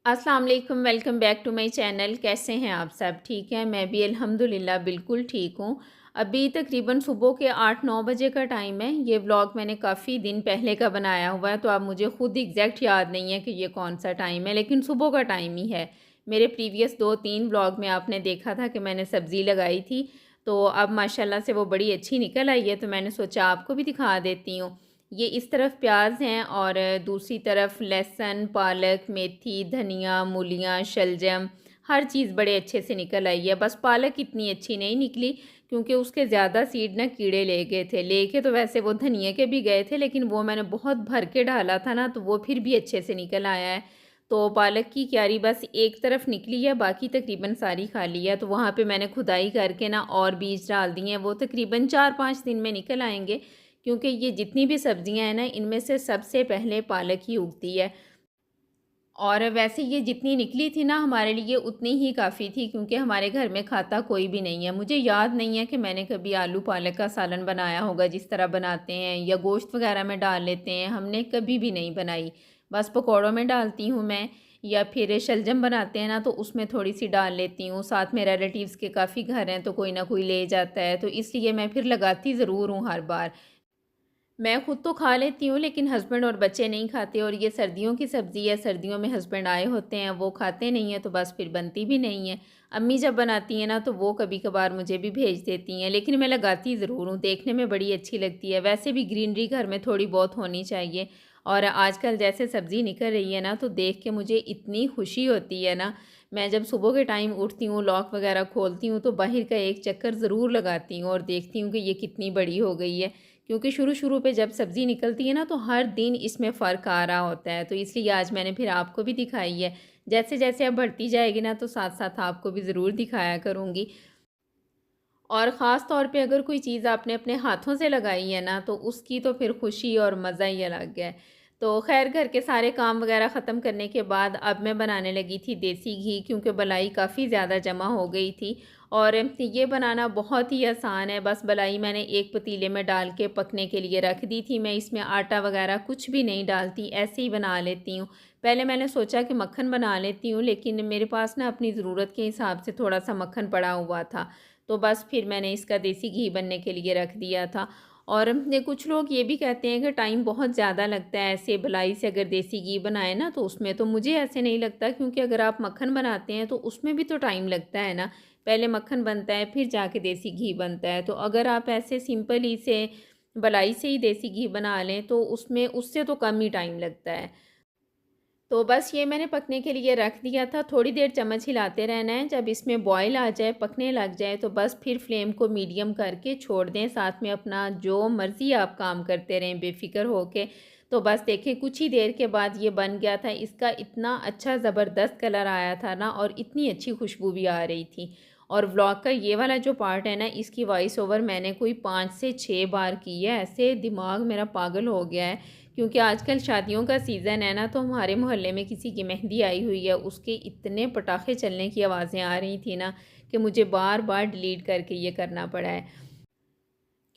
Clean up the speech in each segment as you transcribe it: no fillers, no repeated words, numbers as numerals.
अस्सलाम वालेकुम, welcome back to my channel. कैसे हैं आप सब? ठीक हैं? मैं भी अल्हम्दुलिल्लाह बिल्कुल ठीक हूँ। अभी तकरीबन सुबह के 8-9 बजे का टाइम है। ये व्लॉग मैंने काफ़ी दिन पहले का बनाया हुआ है, तो अब मुझे ख़ुद एग्जैक्ट याद नहीं है कि ये कौन सा टाइम है, लेकिन सुबह का टाइम ही है। मेरे प्रीवियस 2-3 व्लॉग में आपने देखा था कि मैंने सब्ज़ी लगाई थी, तो अब माशाल्लाह से वो बड़ी अच्छी निकल आई है, तो मैंने सोचा आपको भी दिखा देती हूँ। ये इस तरफ प्याज हैं और दूसरी तरफ लहसुन, पालक, मेथी, धनिया, मूलियाँ, शलजम, हर चीज़ बड़े अच्छे से निकल आई है। बस पालक इतनी अच्छी नहीं निकली क्योंकि उसके ज़्यादा सीड ना कीड़े ले गए थे। लेके तो वैसे वो धनिए के भी गए थे, लेकिन वो मैंने बहुत भर के डाला था ना, तो वो फिर भी अच्छे से निकल आया है। तो पालक की क्यारी बस एक तरफ निकली है, बाकी तकरीबन सारी खाली है। तो वहाँ पे मैंने खुदाई करके ना और बीज डाल दिए हैं, वो तकरीबन 4-5 दिन में निकल आएंगे, क्योंकि ये जितनी भी सब्जियां हैं ना, इनमें से सबसे पहले पालक ही उगती है। और वैसे ये जितनी निकली थी ना, हमारे लिए उतनी ही काफ़ी थी, क्योंकि हमारे घर में खाता कोई भी नहीं है। मुझे याद नहीं है कि मैंने कभी आलू पालक का सालन बनाया होगा जिस तरह बनाते हैं, या गोश्त वगैरह में डाल लेते हैं, हमने कभी भी नहीं बनाई। बस पकौड़ों में डालती हूँ मैं, या फिर शलजम बनाते हैं ना, तो उसमें थोड़ी सी डाल लेती हूँ। साथ में रिलेटिव्स के काफ़ी घर हैं, तो कोई ना कोई ले जाता है, तो इसलिए मैं फिर लगाती ज़रूर हूँ हर बार। मैं खुद तो खा लेती हूँ, लेकिन हस्बैंड और बच्चे नहीं खाते, और ये सर्दियों की सब्ज़ी है, सर्दियों में हस्बैंड आए होते हैं, वो खाते नहीं हैं, तो बस फिर बनती भी नहीं है। अम्मी जब बनाती हैं ना, तो वो कभी कभार मुझे भी भेज देती हैं, लेकिन मैं लगाती ज़रूर हूँ, देखने में बड़ी अच्छी लगती है। वैसे भी ग्रीनरी घर में थोड़ी बहुत होनी चाहिए, और आजकल जैसे सब्ज़ी निकल रही है ना, तो देख के मुझे इतनी खुशी होती है ना। मैं जब सुबह के टाइम उठती हूँ, लॉक वगैरह खोलती हूँ, तो बाहर का एक चक्कर ज़रूर लगाती हूँ और देखती हूँ कि ये कितनी बड़ी हो गई है। क्योंकि शुरू-शुरू पे जब सब्ज़ी निकलती है ना, तो हर दिन इसमें फ़र्क आ रहा होता है, तो इसलिए आज मैंने फिर आपको भी दिखाई है। जैसे-जैसे अब बढ़ती जाएगी ना, तो साथ-साथ आपको भी ज़रूर दिखाया करूँगी। और ख़ास तौर पे अगर कोई चीज़ आपने अपने हाथों से लगाई है ना, तो उसकी तो फिर खुशी और मज़ा ही अलग है। तो ख़ैर, घर के सारे काम वग़ैरह ख़त्म करने के बाद अब मैं बनाने लगी थी देसी घी, क्योंकि बलाई काफ़ी ज़्यादा जमा हो गई थी। और ये बनाना बहुत ही आसान है। बस बलाई मैंने एक पतीले में डाल के पकने के लिए रख दी थी। मैं इसमें आटा वग़ैरह कुछ भी नहीं डालती, ऐसे ही बना लेती हूँ। पहले मैंने सोचा कि मक्खन बना लेती हूँ, लेकिन मेरे पास ना अपनी ज़रूरत के हिसाब से थोड़ा-सा मक्खन पड़ा हुआ था। तो बस फिर मैंने इसका देसी घी बनने के लिए रख दिया था। और ये कुछ लोग ये भी कहते हैं कि टाइम बहुत ज़्यादा लगता है ऐसे बलाई से अगर देसी घी बनाए ना, तो उसमें तो मुझे ऐसे नहीं लगता, क्योंकि अगर आप मक्खन बनाते हैं तो उसमें भी तो टाइम लगता है ना। पहले मक्खन बनता है, फिर जाके देसी घी बनता है। तो अगर आप ऐसे सिंपल ही से बलाई से ही देसी घी बना लें, तो उसमें उससे तो कम ही टाइम लगता है। तो बस ये मैंने पकने के लिए रख दिया था। थोड़ी देर चम्मच हिलाते रहना है। जब इसमें बॉयल आ जाए, पकने लग जाए, तो बस फिर फ्लेम को मीडियम करके छोड़ दें। साथ में अपना जो मर्ज़ी आप काम करते रहें बेफ़िक्र होके। तो बस देखें, कुछ ही देर के बाद ये बन गया था। इसका इतना अच्छा ज़बरदस्त कलर आया था ना, और इतनी अच्छी खुशबू भी आ रही थी। और व्लॉग का ये वाला जो पार्ट है ना, इसकी वॉइस ओवर मैंने कोई 5 से 6 बार की है। ऐसे दिमाग मेरा पागल हो गया है, क्योंकि आजकल शादियों का सीज़न है ना, तो हमारे मोहल्ले में किसी की मेहंदी आई हुई है, उसके इतने पटाखे चलने की आवाज़ें आ रही थी ना, कि मुझे बार बार डिलीट करके ये करना पड़ा है।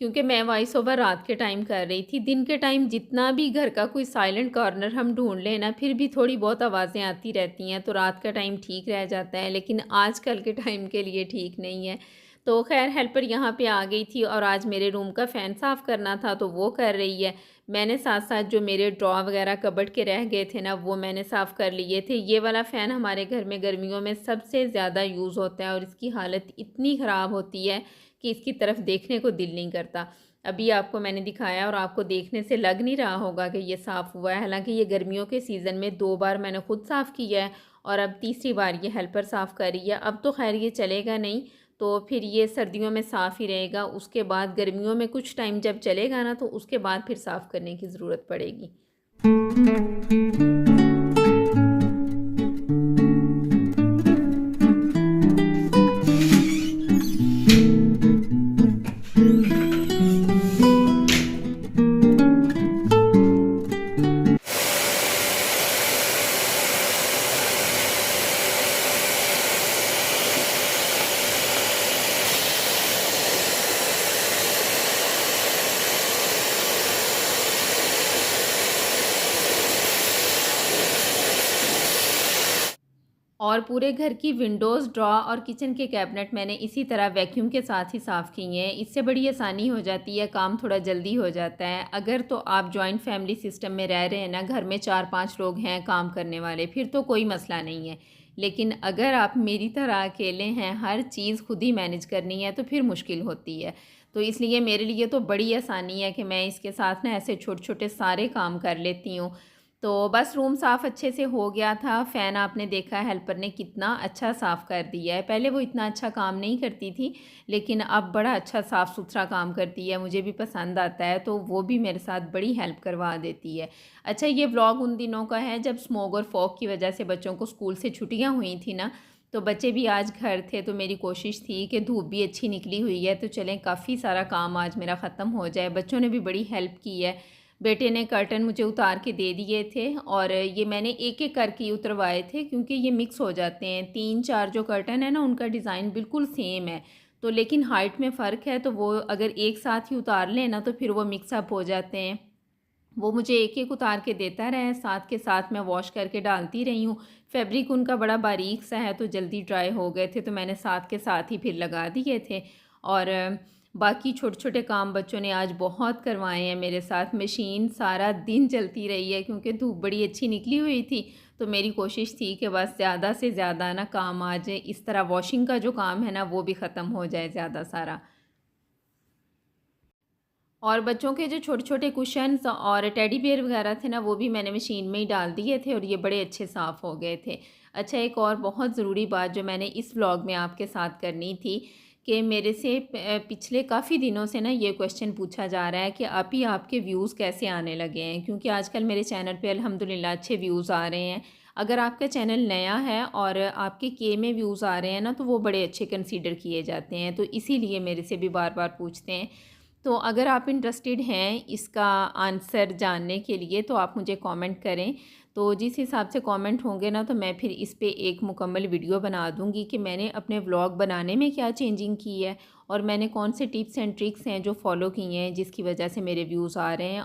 क्योंकि मैं वॉइस ओवर रात के टाइम कर रही थी। दिन के टाइम जितना भी घर का कोई साइलेंट कॉर्नर हम ढूंढ लें ना, फिर भी थोड़ी बहुत आवाज़ें आती रहती हैं, तो रात का टाइम ठीक रह जाता है, लेकिन आजकल के टाइम के लिए ठीक नहीं है। तो खैर, हेल्पर यहाँ पे आ गई थी, और आज मेरे रूम का फ़ैन साफ़ करना था, तो वो कर रही है। मैंने साथ साथ जो मेरे ड्रॉ वगैरह कबर्ड के रह गए थे ना, वो मैंने साफ़ कर लिए थे। ये वाला फ़ैन हमारे घर में गर्मियों में सबसे ज़्यादा यूज़ होता है, और इसकी हालत इतनी ख़राब होती है कि इसकी तरफ देखने को दिल नहीं करता। अभी आपको मैंने दिखाया, और आपको देखने से लग नहीं रहा होगा कि ये साफ़ हुआ है। हालाँकि ये गर्मियों के सीज़न में 2 बार मैंने खुद साफ़ किया है, और अब तीसरी बार ये हेल्पर साफ़ कर रही है। अब तो ख़ैर ये चलेगा नहीं, तो फिर ये सर्दियों में साफ़ ही रहेगा। उसके बाद गर्मियों में कुछ टाइम जब चलेगा ना, तो उसके बाद फिर साफ़ करने की ज़रूरत पड़ेगी। और पूरे घर की विंडोज़, ड्रॉ और किचन के कैबिनेट मैंने इसी तरह वैक्यूम के साथ ही साफ़ किए हैं। इससे बड़ी आसानी हो जाती है, काम थोड़ा जल्दी हो जाता है। अगर तो आप जॉइंट फैमिली सिस्टम में रह रहे हैं ना, घर में 4-5 लोग हैं काम करने वाले, फिर तो कोई मसला नहीं है। लेकिन अगर आप मेरी तरह अकेले हैं, हर चीज़ खुद ही मैनेज करनी है, तो फिर मुश्किल होती है। तो इसलिए मेरे लिए तो बड़ी आसानी है कि मैं इसके साथ ना ऐसे छोटे-छोटे सारे काम कर लेती हूँ। तो बस रूम साफ़ अच्छे से हो गया था। फ़ैन आपने देखा हेल्पर ने कितना अच्छा साफ़ कर दिया है। पहले वो इतना अच्छा काम नहीं करती थी, लेकिन अब बड़ा अच्छा साफ़ सुथरा काम करती है, मुझे भी पसंद आता है, तो वो भी मेरे साथ बड़ी हेल्प करवा देती है। अच्छा, ये व्लॉग उन दिनों का है जब स्मॉग और फॉग की वजह से बच्चों को स्कूल से छुट्टियाँ हुई थी ना, तो बच्चे भी आज घर थे, तो मेरी कोशिश थी कि धूप भी अच्छी निकली हुई है, तो चलें काफ़ी सारा काम आज मेरा ख़त्म हो जाए। बच्चों ने भी बड़ी हेल्प की है। बेटे ने कर्टन मुझे उतार के दे दिए थे और ये मैंने एक-एक करके ही उतरवाए थे, क्योंकि ये मिक्स हो जाते हैं। 3-4 जो कर्टन है ना, उनका डिज़ाइन बिल्कुल सेम है, तो लेकिन हाइट में फ़र्क है, तो वो अगर एक साथ ही उतार लें ना, तो फिर वो मिक्स अप हो जाते हैं। वो मुझे एक-एक उतार के देता रहा है, साथ के साथ मैं वॉश करके डालती रही हूँ। फैब्रिक उनका बड़ा बारीक सा है, तो जल्दी ड्राई हो गए थे, तो मैंने साथ के साथ ही फिर लगा दिए थे। और बाकी छोटे-छोटे काम बच्चों ने आज बहुत करवाए हैं मेरे साथ। मशीन सारा दिन चलती रही है, क्योंकि धूप बड़ी अच्छी निकली हुई थी, तो मेरी कोशिश थी कि बस ज़्यादा से ज़्यादा ना काम आज इस तरह वॉशिंग का जो काम है ना, वो भी ख़त्म हो जाए ज़्यादा सारा। और बच्चों के जो छोटे-छोटे कुशन्स और टेडी बियर वगैरह थे ना, वो भी मैंने मशीन में ही डाल दिए थे और ये बड़े अच्छे साफ़ हो गए थे। अच्छा, एक और बहुत ज़रूरी बात जो मैंने इस व्लॉग में आपके साथ करनी थी कि मेरे से पिछले काफ़ी दिनों से ना ये क्वेश्चन पूछा जा रहा है कि आपी आपके व्यूज़ कैसे आने लगे हैं? क्योंकि आजकल मेरे चैनल पे अल्हम्दुलिल्लाह अच्छे व्यूज़ आ रहे हैं। अगर आपका चैनल नया है और आपके के में व्यूज़ आ रहे हैं ना, तो वो बड़े अच्छे कंसीडर किए जाते हैं। तो इसीलिए मेरे से भी बार-बार पूछते हैं। तो अगर आप इंटरेस्टेड हैं इसका आंसर जानने के लिए, तो आप मुझे कमेंट करें। तो जिस हिसाब से कमेंट होंगे ना, तो मैं फिर इस पे एक मुकम्मल वीडियो बना दूँगी कि मैंने अपने व्लॉग बनाने में क्या चेंजिंग की है और मैंने कौन से टिप्स एंड ट्रिक्स हैं जो फ़ॉलो किए हैं जिसकी वजह से मेरे व्यूज़ आ रहे हैं।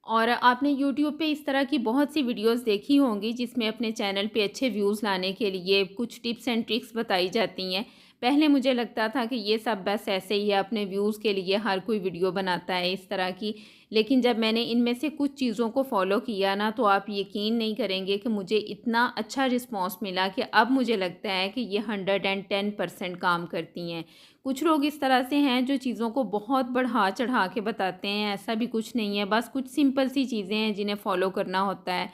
और आपने यूट्यूब पे इस तरह की बहुत सी वीडियोस देखी होंगी जिसमें अपने चैनल पे अच्छे व्यूज़ लाने के लिए कुछ टिप्स एंड ट्रिक्स बताई जाती हैं। पहले मुझे लगता था कि ये सब बस ऐसे ही है, अपने व्यूज़ के लिए हर कोई वीडियो बनाता है इस तरह की। लेकिन जब मैंने इनमें से कुछ चीज़ों को फ़ॉलो किया ना, तो आप यकीन नहीं करेंगे कि मुझे इतना अच्छा रिस्पॉन्स मिला कि अब मुझे लगता है कि ये 110% काम करती हैं। कुछ लोग इस तरह से हैं जो चीज़ों को बहुत बढ़ा चढ़ा के बताते हैं, ऐसा भी कुछ नहीं है, बस कुछ सिंपल सी चीज़ें हैं जिन्हें फ़ॉलो करना होता है।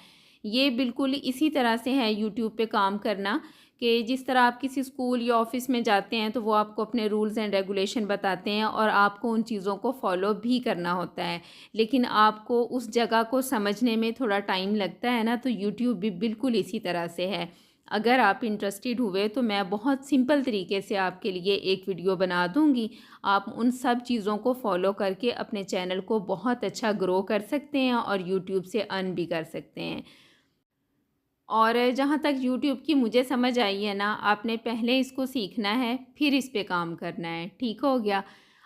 ये बिल्कुल इसी तरह से है यूट्यूब पे काम करना, कि जिस तरह आप किसी स्कूल या ऑफ़िस में जाते हैं, तो वो आपको अपने रूल्स एंड रेगुलेशन बताते हैं और आपको उन चीज़ों को फ़ॉलो भी करना होता है। लेकिन आपको उस जगह को समझने में थोड़ा टाइम लगता है ना, तो यूट्यूब भी बिल्कुल इसी तरह से है। अगर आप इंटरेस्टेड हुए, तो मैं बहुत सिंपल तरीके से आपके लिए एक वीडियो बना दूँगी। आप उन सब चीज़ों को फ़ॉलो करके अपने चैनल को बहुत अच्छा ग्रो कर सकते हैं और यूट्यूब से अर्न भी कर सकते हैं। और जहाँ तक यूट्यूब की मुझे समझ आई है ना, आपने पहले इसको सीखना है, फिर इस पे काम करना है, ठीक हो गया?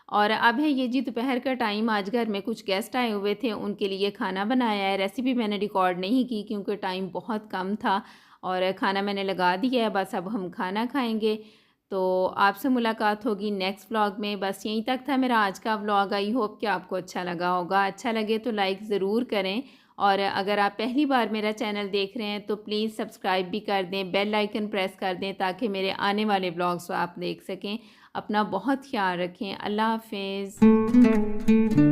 और अब है ये जी दोपहर का टाइम, आज घर में कुछ गेस्ट आए हुए थे, उनके लिए खाना बनाया है। रेसिपी मैंने रिकॉर्ड नहीं की क्योंकि टाइम बहुत कम था और खाना मैंने लगा दिया है, बस अब हम खाना खाएँगे। तो आपसे मुलाकात होगी नेक्स्ट व्लॉग में। बस यहीं तक था मेरा आज का व्लॉग। आई होप कि आपको अच्छा लगा होगा। अच्छा लगे तो लाइक ज़रूर करें और अगर आप पहली बार मेरा चैनल देख रहे हैं, तो प्लीज़ सब्सक्राइब भी कर दें, बेल आइकन प्रेस कर दें ताकि मेरे आने वाले व्लॉग्स आप देख सकें। अपना बहुत ख्याल रखें। अल्लाह हाफ़िज़।